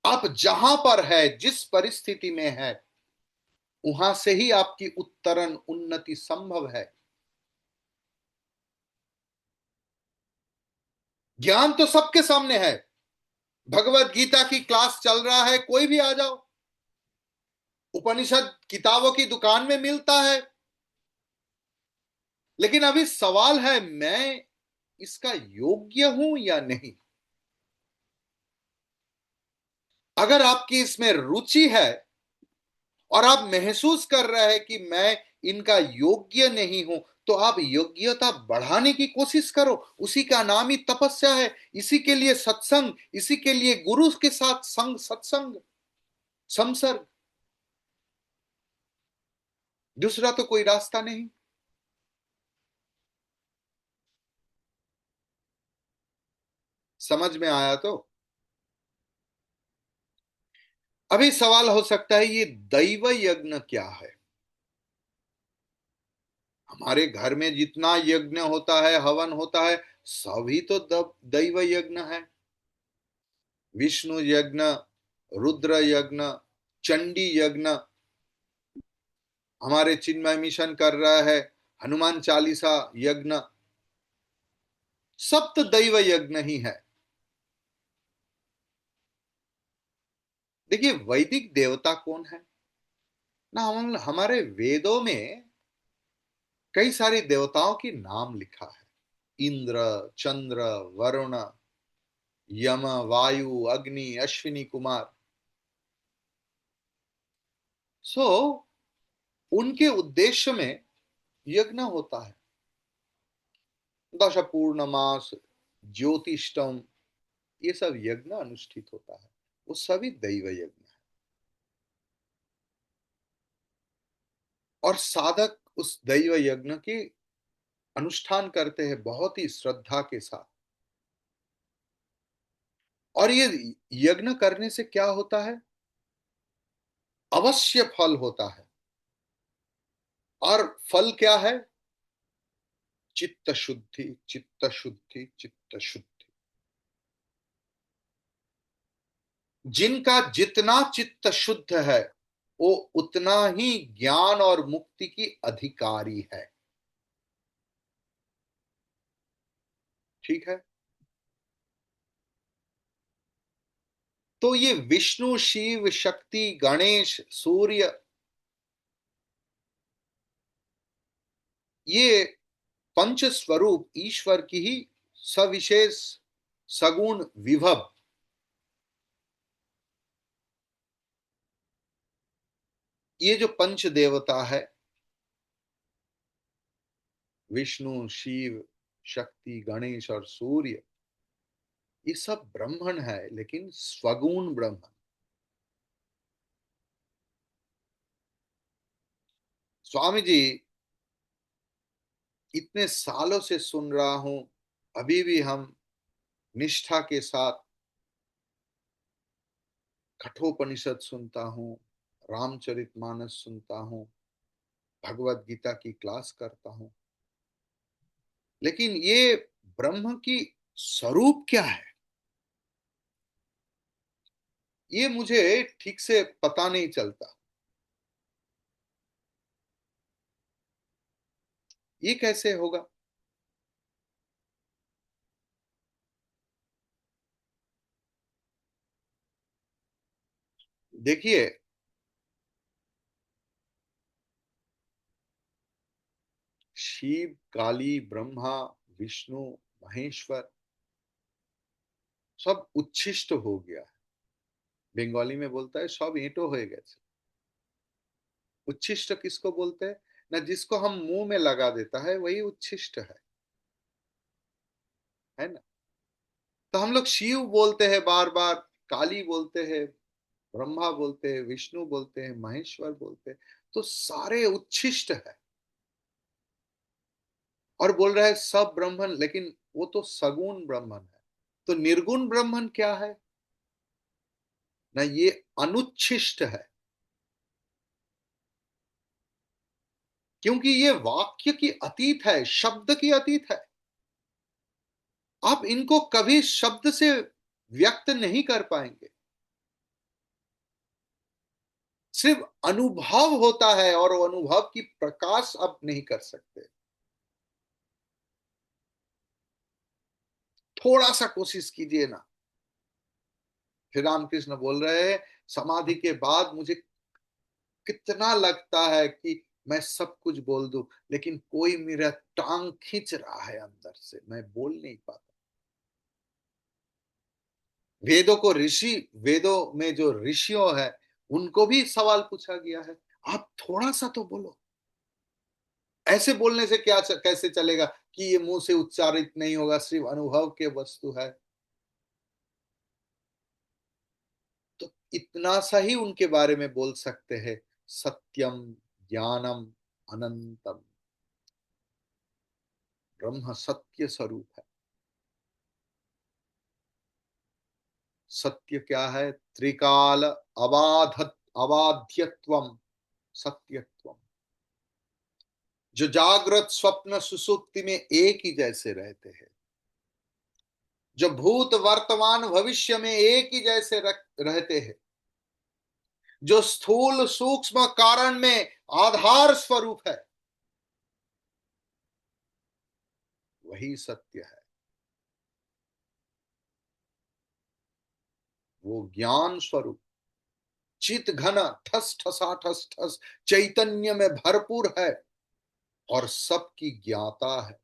आप जहां पर है, जिस परिस्थिति में है, वहां से ही आपकी उत्तरण उन्नति संभव है। ज्ञान तो सबके सामने है। भगवत गीता की क्लास चल रहा है, कोई भी आ जाओ। उपनिषद किताबों की दुकान में मिलता है। लेकिन अभी सवाल है, मैं इसका योग्य हूं या नहीं? अगर आपकी इसमें रुचि है और आप महसूस कर रहे हैं कि मैं इनका योग्य नहीं हूं, तो आप योग्यता बढ़ाने की कोशिश करो। उसी का नाम ही तपस्या है। इसी के लिए सत्संग, इसी के लिए गुरु के साथ संग, सत्संग, संसर्ग, दूसरा तो कोई रास्ता नहीं। समझ में आया? तो अभी सवाल हो सकता है, ये दैव यज्ञ क्या है? हमारे घर में जितना यज्ञ होता है, हवन होता है, सभी तो दैव यज्ञ है। विष्णु यज्ञ, रुद्र यज्ञ, चंडी यज्ञ, हमारे चिन्मय मिशन कर रहा है, हनुमान चालीसा यज्ञ, सप्त दैव यज्ञ ही है। देखिए वैदिक देवता कौन है ना, हम हमारे वेदों में कई सारी देवताओं की नाम लिखा है। इंद्र, चंद्र, वरुण, यम, वायु, अग्नि, अश्विनी कुमार। सो उनके उद्देश्य में यज्ञ होता है। दश पूर्णमास, ज्योतिष्टम, ये सब यज्ञ अनुष्ठित होता है, वो सभी दैव यज्ञ है। और साधक उस दैव यज्ञ की अनुष्ठान करते हैं बहुत ही श्रद्धा के साथ। और ये यज्ञ करने से क्या होता है, अवश्य फल होता है। और फल क्या है, चित्त शुद्धि, चित्त शुद्धि, चित्त शुद्धि। जिनका जितना चित्त शुद्ध है वो उतना ही ज्ञान और मुक्ति की अधिकारी है। ठीक है। तो ये विष्णु, शिव, शक्ति, गणेश, सूर्य, ये पंच स्वरूप ईश्वर की ही सविशेष सगुण विभव। ये जो पंच देवता है, विष्णु, शिव, शक्ति, गणेश और सूर्य, ये सब ब्राह्मण है, लेकिन स्वगुण ब्राह्मण। स्वामी जी, इतने सालों से सुन रहा हूं, अभी भी हम निष्ठा के साथ कठोपनिषद सुनता हूं, रामचरितमानस सुनता हूं, भगवत गीता की क्लास करता हूं। लेकिन ये ब्रह्म की स्वरूप क्या है, ये मुझे ठीक से पता नहीं चलता। ये कैसे होगा। देखिए, शिव, काली, ब्रह्मा, विष्णु, महेश्वर सब उच्छिष्ट हो गया है। बंगाली में बोलता है सब ईंटो हो गए। उच्छिष्ट किसको बोलते हैं ना, जिसको हम मुंह में लगा देता है वही उच्छिष्ट है ना। तो हम लोग शिव बोलते हैं बार बार, काली बोलते हैं, ब्रह्मा बोलते हैं, विष्णु बोलते हैं, महेश्वर बोलते हैं। तो सारे उच्छिष्ट है। और बोल रहा है सब ब्राह्मण, लेकिन वो तो सगुण ब्राह्मण है। तो निर्गुण ब्राह्मण क्या है ना, ये अनुच्छिष्ट है। क्योंकि ये वाक्य की अतीत है, शब्द की अतीत है। आप इनको कभी शब्द से व्यक्त नहीं कर पाएंगे। सिर्फ अनुभव होता है, और वो अनुभव की प्रकाश आप नहीं कर सकते। थोड़ा सा कोशिश कीजिए ना। फिर रामकृष्ण बोल रहे हैं, समाधि के बाद मुझे कितना लगता है कि मैं सब कुछ बोल दूं, लेकिन कोई मेरा टांग खींच रहा है अंदर से, मैं बोल नहीं पाता। वेदों को ऋषि, वेदों में जो ऋषियों है उनको भी सवाल पूछा गया है, आप थोड़ा सा तो बोलो। ऐसे बोलने से क्या कैसे चलेगा कि ये मुंह से उच्चारित नहीं होगा, सिर्फ अनुभव के वस्तु है। तो इतना सा ही उनके बारे में बोल सकते हैं, सत्यम, ज्ञानम, अनंतम। ब्रह्म सत्य स्वरूप है। सत्य क्या है, त्रिकाल अबाध, अबाध्यत्वम, सत्यत्वम। जो जागृत, स्वप्न, सुसुप्ति में एक ही जैसे रहते हैं। जो भूत वर्तमान भविष्य में एक ही जैसे रहते हैं, जो स्थूल सूक्ष्म कारण में आधार स्वरूप है, वही सत्य है। वो ज्ञान स्वरूप चित घन ठस ठसा ठस ठस चैतन्य में भरपूर है और सबकी ज्ञाता है।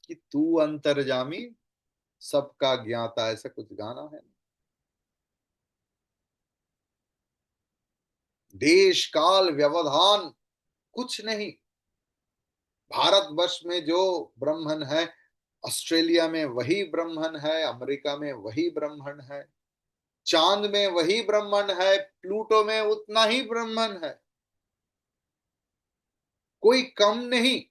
कि तू अंतर्जामी सबका ज्ञाता, ऐसा कुछ गाना है। देश काल व्यवधान कुछ नहीं। भारतवर्ष में जो ब्राह्मण है, ऑस्ट्रेलिया में वही ब्राह्मण है, अमेरिका में वही ब्राह्मण है, चांद में वही ब्राह्मण है, प्लूटो में उतना ही ब्राह्मण है, कोई कम नहीं।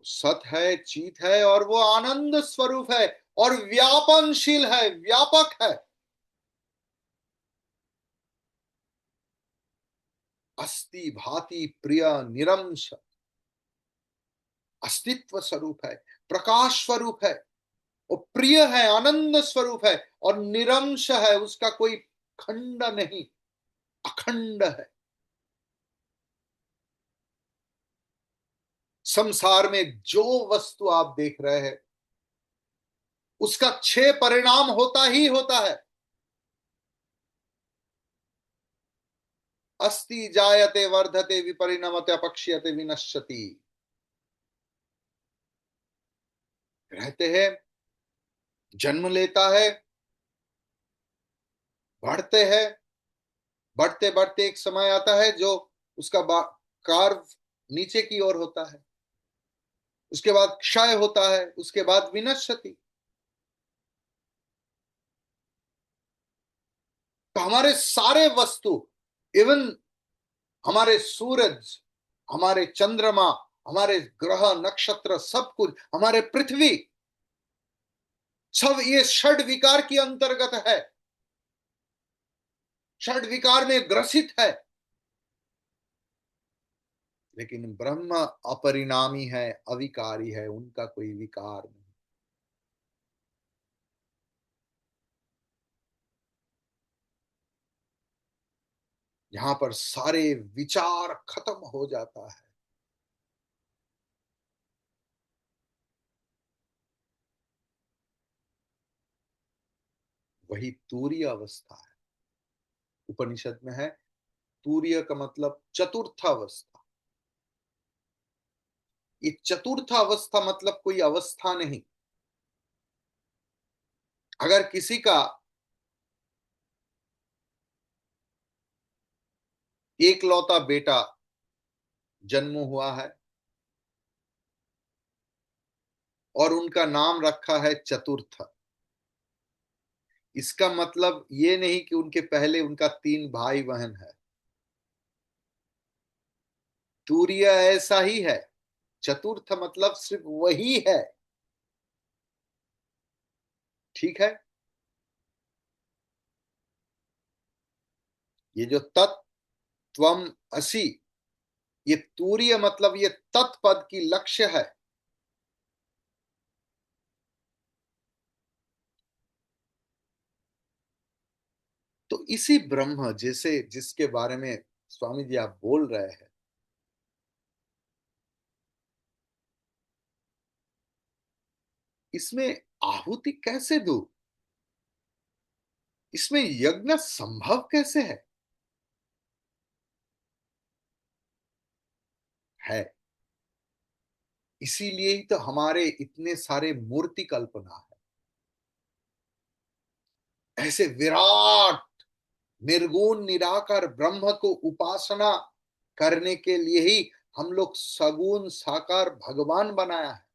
सत है, चीत है और वो आनंद स्वरूप है और व्यापनशील है, व्यापक है। अस्ति भाति प्रिय निरंश अस्तित्व स्वरूप है, प्रकाश स्वरूप है, वो प्रिय है, आनंद स्वरूप है और निरंश है, उसका कोई खंड नहीं, अखंड है। संसार में जो वस्तु आप देख रहे हैं उसका छह परिणाम होता ही होता है। अस्ति जायते वर्धते विपरिणमते अपक्ष्यते विनश्यति। रहते हैं, जन्म लेता है, बढ़ते हैं, बढ़ते बढ़ते एक समय आता है जो उसका कार्व नीचे की ओर होता है, उसके बाद क्षय होता है, उसके बाद विनश्यति। तो हमारे सारे वस्तु, इवन हमारे सूरज, हमारे चंद्रमा, हमारे ग्रह नक्षत्र, सब कुछ, हमारे पृथ्वी, सब ये षड विकार की अंतर्गत है, षड विकार में ग्रसित है। लेकिन ब्रह्म अपरिणामी है, अविकारी है, उनका कोई विकार नहीं। यहां पर सारे विचार खत्म हो जाता है। वही तूर्य अवस्था है। उपनिषद में है, तूर्य का मतलब चतुर्थ अवस्था। ये चतुर्थ अवस्था मतलब कोई अवस्था नहीं। अगर किसी का एकलौता बेटा जन्म हुआ है और उनका नाम रखा है चतुर्थ, इसका मतलब ये नहीं कि उनके पहले उनका तीन भाई बहन है। तूर्य ऐसा ही है। चतुर्थ मतलब सिर्फ वही है। ठीक है। ये जो तत्त्वम असि, ये तूर्य मतलब ये तत्पद की लक्ष्य है। तो इसी ब्रह्म जैसे जिसके बारे में स्वामी जी आप बोल रहे हैं, इसमें आहुति कैसे दूं, इसमें यज्ञ संभव कैसे है। इसीलिए ही तो हमारे इतने सारे मूर्ति कल्पना है। ऐसे विराट निर्गुण निराकार ब्रह्म को उपासना करने के लिए ही हम लोग सगुण साकार भगवान बनाया है,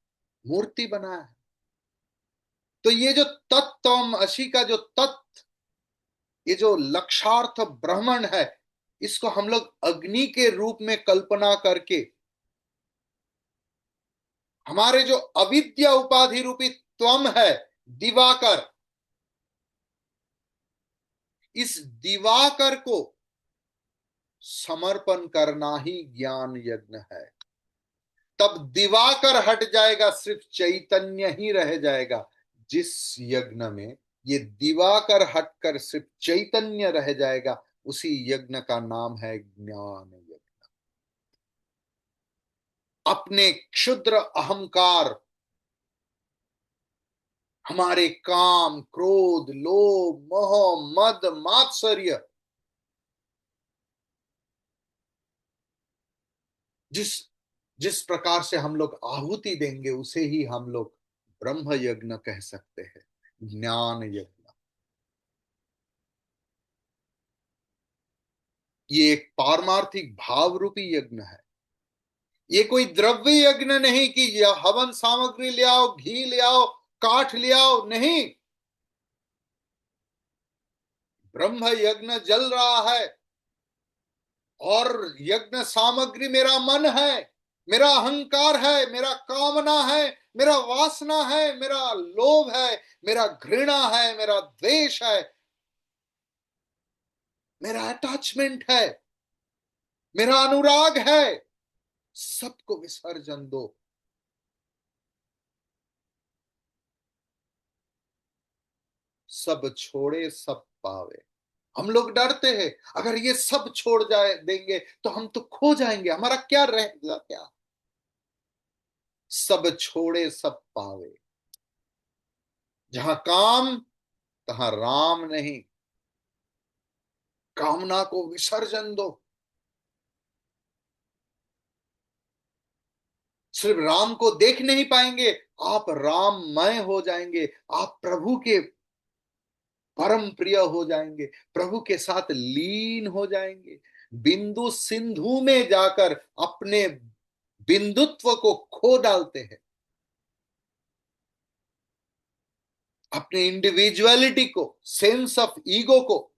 मूर्ति बनाया है। तो ये जो तत्वम अशी का जो तत्व, ये जो लक्षार्थ ब्राह्मण है, इसको हम लोग अग्नि के रूप में कल्पना करके हमारे जो अविद्या उपाधि रूपी त्वम है, दिवाकर, इस दिवाकर को समर्पण करना ही ज्ञान यज्ञ है। तब दिवाकर हट जाएगा, सिर्फ चैतन्य ही रह जाएगा। जिस यज्ञ में ये दिवाकर हटकर सिर्फ चैतन्य रह जाएगा, उसी यज्ञ का नाम है ज्ञान यज्ञ। अपने क्षुद्र अहंकार, हमारे काम, क्रोध, लोभ, मोह, मद, मात्सर्य, जिस जिस प्रकार से हम लोग आहुति देंगे, उसे ही हम लोग ब्रह्म यज्ञ कह सकते हैं, ज्ञान यज्ञ। ये एक पारमार्थिक भाव रूपी यज्ञ है। ये कोई द्रव्य यज्ञ नहीं कि हवन सामग्री ले आओ, घी ले आओ, काठ ले आओ, नहीं। ब्रह्म यज्ञ जल रहा है, और यज्ञ सामग्री मेरा मन है, मेरा अहंकार है, मेरा कामना है, मेरा वासना है, मेरा लोभ है, मेरा घृणा है, मेरा द्वेष है, मेरा अटैचमेंट है, मेरा अनुराग है। सबको विसर्जन दो। सब छोड़े सब पावे। हम लोग डरते हैं, अगर ये सब छोड़ जाए देंगे तो हम तो खो जाएंगे, हमारा क्या रहेगा, क्या। सब छोड़े सब पावे। जहां काम, तहां राम नहीं। कामना को विसर्जन दो। सिर्फ राम को देख नहीं पाएंगे, आप राममय हो जाएंगे, आप प्रभु के परम प्रिय हो जाएंगे, प्रभु के साथ लीन हो जाएंगे। बिंदु सिंधु में जाकर अपने बिंदुत्व को खो डालते हैं, अपने इंडिविजुअलिटी को, सेंस ऑफ ईगो को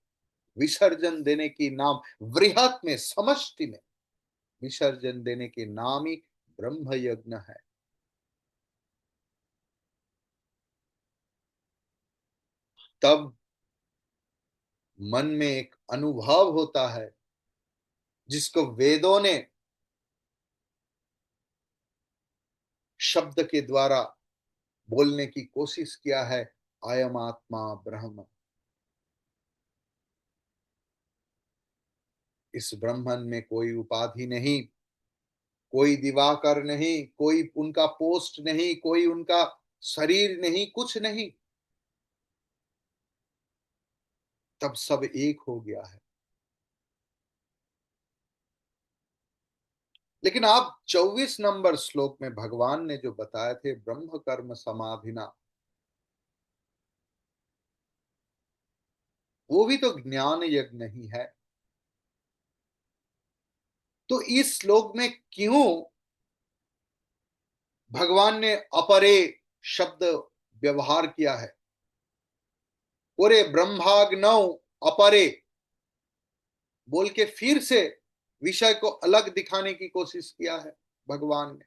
विसर्जन देने की नाम, वृहत में, समष्टि में विसर्जन देने के नाम ही ब्रह्म यज्ञ है। तब मन में एक अनुभव होता है, जिसको वेदों ने शब्द के द्वारा बोलने की कोशिश किया है, अयम आत्मा ब्रह्म। इस ब्रह्मन में कोई उपाधि नहीं, कोई दिवाकर नहीं, कोई उनका पोस्ट नहीं, कोई उनका शरीर नहीं, कुछ नहीं। तब सब एक हो गया है। लेकिन आप 24 नंबर श्लोक में भगवान ने जो बताए थे, ब्रह्म कर्म समाधिना, वो भी तो ज्ञान यज्ञ नहीं है। तो इस श्लोक में क्यों भगवान ने अपरे शब्द व्यवहार किया है? ओरे ब्रह्माग्नौ अपरे बोल के फिर से विषय को अलग दिखाने की कोशिश किया है भगवान ने।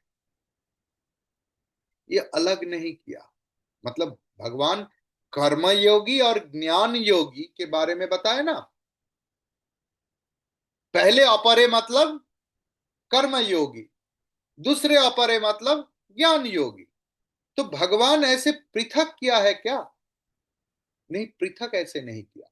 ये अलग नहीं किया। मतलब भगवान कर्मयोगी और ज्ञान योगी के बारे में बताए ना। पहले अपरे मतलब कर्मयोगी, दूसरे अपरे मतलब ज्ञान योगी। तो भगवान ऐसे पृथक किया है क्या? नहीं, पृथक ऐसे नहीं किया।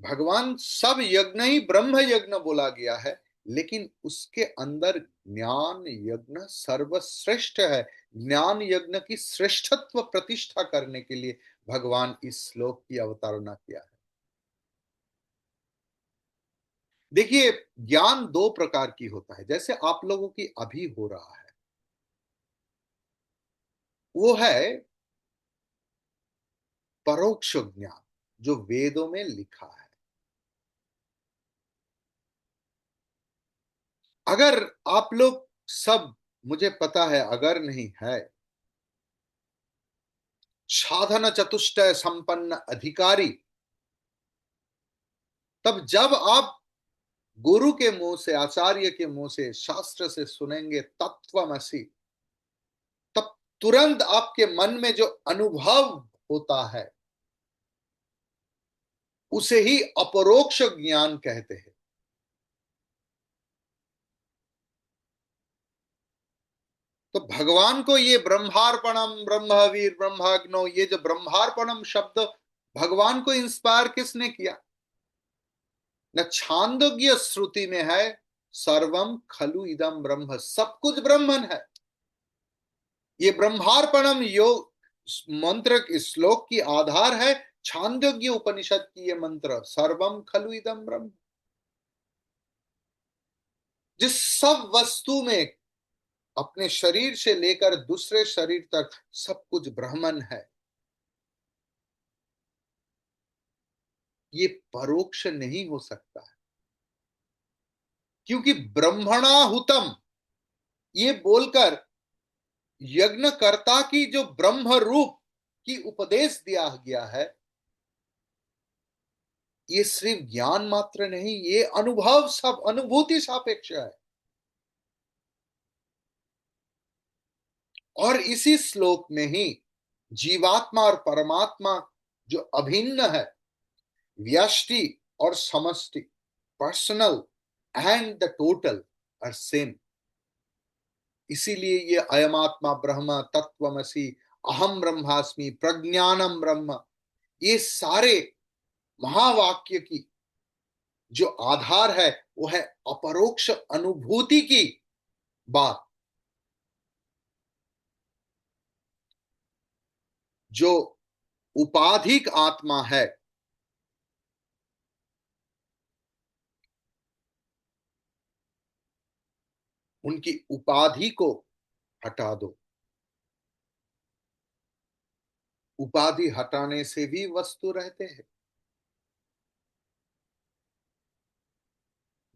भगवान सब यज्ञ ही ब्रह्म यज्ञ बोला गया है, लेकिन उसके अंदर ज्ञान यज्ञ सर्वश्रेष्ठ है। ज्ञान यज्ञ की श्रेष्ठत्व प्रतिष्ठा करने के लिए भगवान इस श्लोक की अवतारणा किया है। देखिए, ज्ञान दो प्रकार की होता है, जैसे आप लोगों की अभी हो रहा है। वो है परोक्ष ज्ञान, जो वेदों में लिखा है। अगर आप लोग सब, मुझे पता है अगर नहीं है, साधन चतुष्टय संपन्न अधिकारी, तब जब आप गुरु के मुंह से, आचार्य के मुंह से, शास्त्र से सुनेंगे तत्वमसि, तब तुरंत आपके मन में जो अनुभव होता है, उसे ही अपरोक्ष ज्ञान कहते हैं। तो भगवान को ये ब्रह्मार्पणम ब्रह्मवीर ब्रह्माग्नो, ये जो ब्रह्मार्पणम शब्द भगवान को इंस्पायर किसने किया? न छांदोग्य श्रुति में है सर्वम खलु इदम ब्रह्म, सब कुछ ब्रह्मन है। ये ब्रह्मार्पणम योग मंत्र श्लोक की आधार है छांदोग्य उपनिषद की ये मंत्र, सर्वम खलु इदम ब्रह्म। जिस सब वस्तु में अपने शरीर से लेकर दूसरे शरीर तक सब कुछ ब्रह्मन है, ये परोक्ष नहीं हो सकता है। क्योंकि ब्रह्मणाहुतम ये बोलकर यज्ञकर्ता की जो ब्रह्म रूप की उपदेश दिया गया है, ये सिर्फ ज्ञान मात्र नहीं, ये अनुभव, सब अनुभूति सापेक्ष है। और इसी श्लोक में ही जीवात्मा और परमात्मा जो अभिन्न है, व्यष्टि और समष्टि, personal and the total are same. इसीलिए ये अयमात्मा ब्रह्म, तत्वमसि, अहम ब्रह्मास्मि, प्रज्ञानम ब्रह्म, ये सारे महावाक्य की जो आधार है वो है अपरोक्ष अनुभूति की बात। जो उपाधिक आत्मा है, उनकी उपाधि को हटा दो। उपाधि हटाने से भी वस्तु रहते हैं।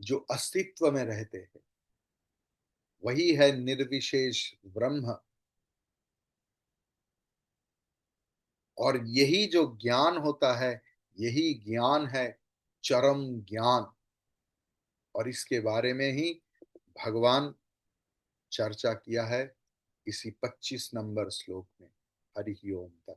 जो अस्तित्व में रहते हैं वही है निर्विशेष ब्रह्म। और यही जो ज्ञान होता है, यही ज्ञान है चरम ज्ञान। और इसके बारे में ही भगवान चर्चा किया है इसी 25 नंबर श्लोक में। हरि ओम तत्सत।